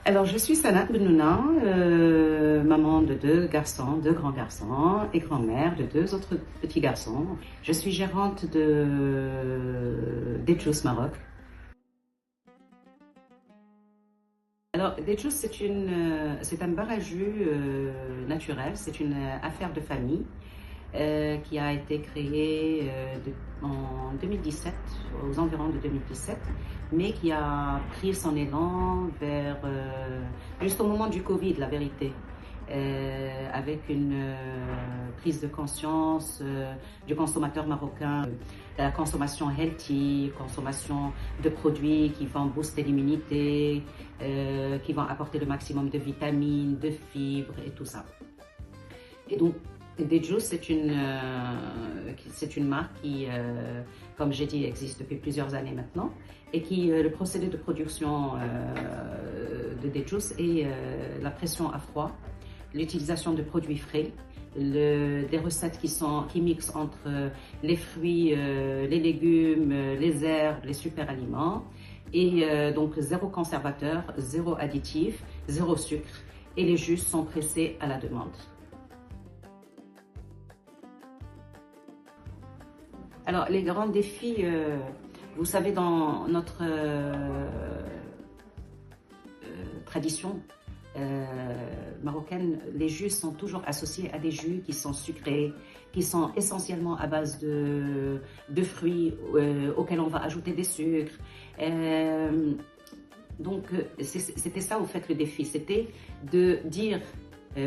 Alors, je suis Sanat Benouna, maman de deux garçons, deux grands garçons, et grand-mère de deux autres petits garçons. Je suis gérante d'Edjous Maroc. Alors, Edjous, c'est un bar à jus naturel, c'est une affaire de famille qui a été créée en 2017, aux environs de 2017, mais qui a pris son élan vers juste au moment du Covid, la vérité. Avec une prise de conscience du consommateur marocain, la consommation healthy, consommation de produits qui vont booster l'immunité, qui vont apporter le maximum de vitamines, de fibres et tout ça. Et donc, Edjous, c'est une marque qui, comme j'ai dit, existe depuis plusieurs années maintenant et qui, le procédé de production de Edjous est la pression à froid, l'utilisation de produits frais, des recettes qui mixent entre les fruits, les légumes, les herbes, les super aliments et donc zéro conservateur, zéro additif, zéro sucre et les jus sont pressés à la demande. Alors, les grands défis, vous savez, dans notre tradition marocaine, les jus sont toujours associés à des jus qui sont sucrés, qui sont essentiellement à base de fruits auxquels on va ajouter des sucres. Donc, c'était ça, au fait, le défi. C'était de dire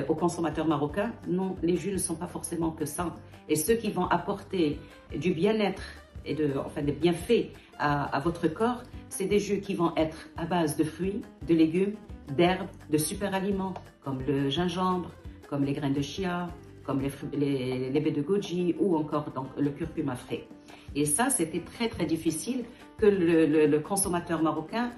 aux consommateurs marocains, non, les jus ne sont pas forcément que ça. Et ceux qui vont apporter du bien-être et des bienfaits à votre corps, c'est des jus qui vont être à base de fruits, de légumes, d'herbes, de super aliments, comme le gingembre, comme les graines de chia, comme les baies de goji ou encore donc, le curcuma frais. Et ça, c'était très très difficile que le consommateur marocain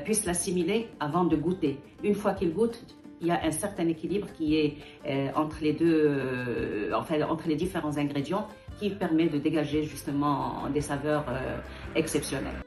puisse l'assimiler avant de goûter. Une fois qu'il goûte, il y a un certain équilibre qui est entre les deux, entre les différents ingrédients qui permet de dégager justement des saveurs exceptionnelles.